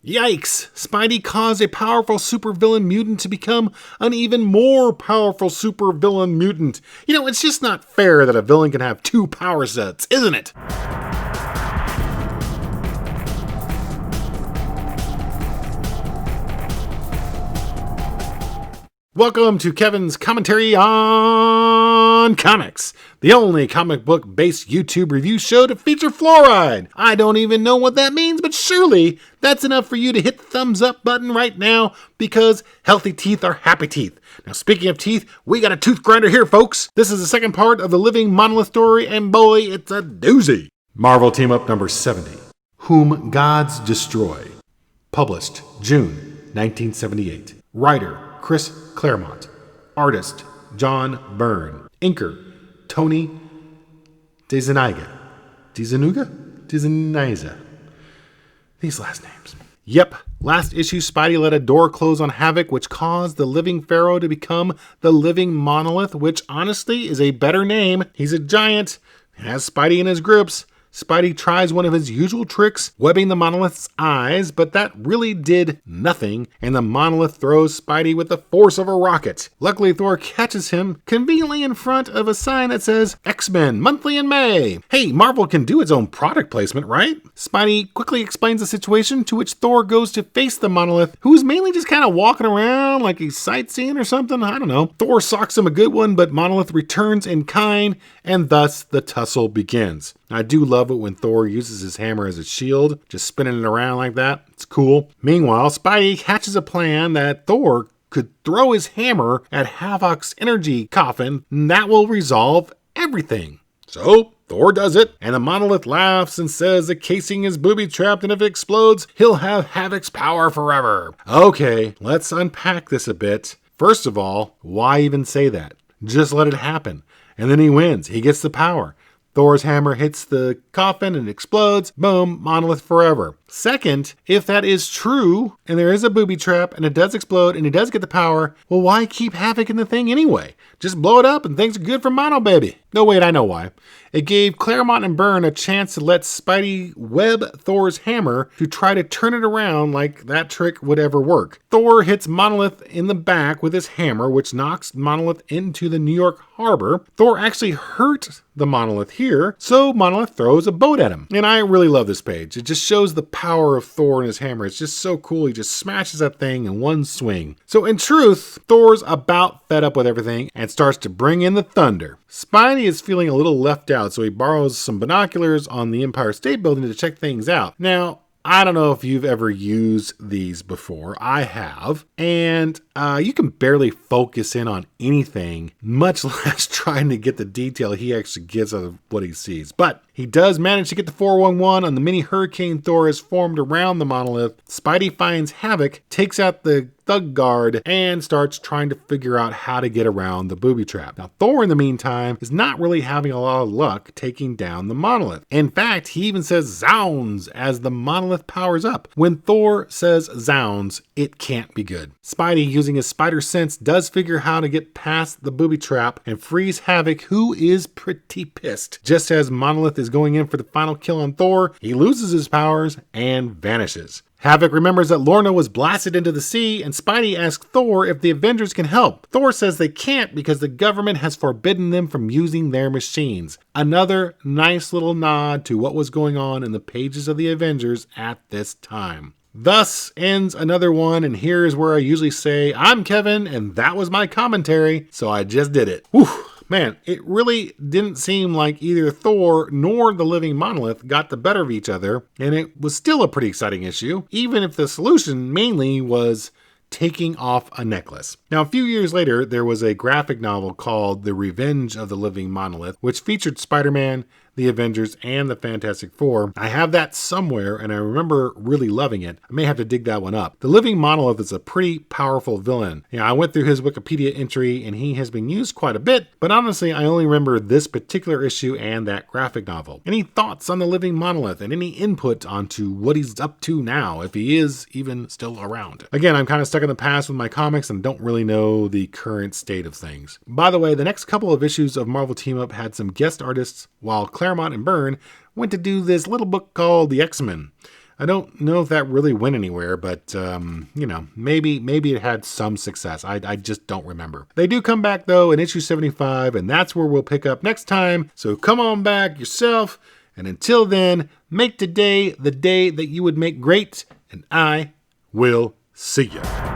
Yikes! Spidey caused a powerful supervillain mutant to become an even more powerful supervillain mutant. You know, it's just not fair that a villain can have two power sets, isn't it? Welcome to Kevin's Commentary on Comics, the only comic book-based YouTube review show to feature fluoride. I don't even know what that means, but surely that's enough for you to hit the thumbs up button right now, because healthy teeth are happy teeth. Now, speaking of teeth, we got a tooth grinder here, folks. This is the second part of the Living Monolith story, and boy, it's a doozy. Marvel Team-Up number 70, Whom Gods Destroy. Published June 1978. Writer Chris Claremont. Artist John Byrne. Inker Tony DeZuniga. DeZuniga? These last names. Yep, last issue Spidey let a door close on Havoc, which caused the Living Pharaoh to become the Living Monolith, which honestly is a better name. He's a giant, has Spidey in his grips. Spidey tries one of his usual tricks, webbing the monolith's eyes, but that really did nothing, and the monolith throws Spidey with the force of a rocket. Luckily, Thor catches him conveniently in front of a sign that says X-Men Monthly in May. Hey, Marvel can do its own product placement, right? Spidey quickly explains the situation, to which Thor goes to face the monolith, who's mainly just kind of walking around like he's sightseeing or something. I don't know. Thor socks him a good one, but Monolith returns in kind, and thus the tussle begins. I do love it when Thor uses his hammer as a shield, just spinning it around like that. It's cool. Meanwhile, Spidey hatches a plan that Thor could throw his hammer at Havoc's energy coffin, and that will resolve everything. So Thor does it, and the monolith laughs and says the casing is booby-trapped, and if it explodes, he'll have Havoc's power forever. Okay, let's unpack this a bit. First of all, why even say that? Just let it happen. And then he wins. He gets the power. Thor's hammer hits the coffin and explodes. Boom, monolith forever. Second, if that is true, and there is a booby trap, and it does explode, and he does get the power, well, why keep Havoc in the thing anyway? Just blow it up and things are good for Mono Baby. No, wait, I know why. It gave Claremont and Byrne a chance to let Spidey web Thor's hammer to try to turn it around like that trick would ever work. Thor hits Monolith in the back with his hammer, which knocks Monolith into the New York harbor. Thor actually hurt the Monolith here, so Monolith throws a boat at him. And I really love this page. It just shows the power of Thor and his hammer. It's just so cool. He just smashes that thing in one swing. So in truth, Thor's about fed up with everything and starts to bring in the thunder. Spidey is feeling a little left out, so he borrows some binoculars on the Empire State Building to check things out. Now, I don't know if you've ever used these before. I have. And you can barely focus in on anything, much less trying to get the detail he actually gets out of what he sees. But he does manage to get the 411 on the mini hurricane Thor has formed around the monolith. Spidey finds Havoc, takes out the thug guard, and starts trying to figure out how to get around the booby trap. Now, Thor, in the meantime, is not really having a lot of luck taking down the monolith. In fact, he even says zounds as the monolith powers up. When Thor says zounds, it can't be good. Spidey, using his spider sense, does figure how to get past the booby trap and frees Havoc, who is pretty pissed. Just as Monolith is going in for the final kill on Thor, he loses his powers and vanishes. Havoc remembers that Lorna was blasted into the sea, and Spidey asks Thor if the Avengers can help. Thor says they can't because the government has forbidden them from using their machines. Another nice little nod to what was going on in the pages of the Avengers at this time. Thus ends another one, and here's where I usually say, I'm Kevin, and that was my commentary, so I just did it. Whew. Man, it really didn't seem like either Thor nor the Living Monolith got the better of each other, and it was still a pretty exciting issue, even if the solution mainly was taking off a necklace. Now, a few years later, there was a graphic novel called The Revenge of the Living Monolith, which featured Spider-Man, the Avengers, and the Fantastic Four. I have that somewhere, and I remember really loving it. I may have to dig that one up. The Living Monolith is a pretty powerful villain. I went through his Wikipedia entry, and he has been used quite a bit, but honestly, I only remember this particular issue and that graphic novel. Any thoughts on the Living Monolith, and any input onto what he's up to now, if he is even still around? Again, I'm kind of stuck in the past with my comics and don't really know the current state of things. By the way, the next couple of issues of Marvel Team-Up had some guest artists, while Claremont and Byrne went to do this little book called The X-Men. I don't know if that really went anywhere, but, you know, maybe it had some success. I just don't remember. They do come back, though, in issue 75, and that's where we'll pick up next time. So come on back yourself, and until then, make today the day that you would make great, and I will see you.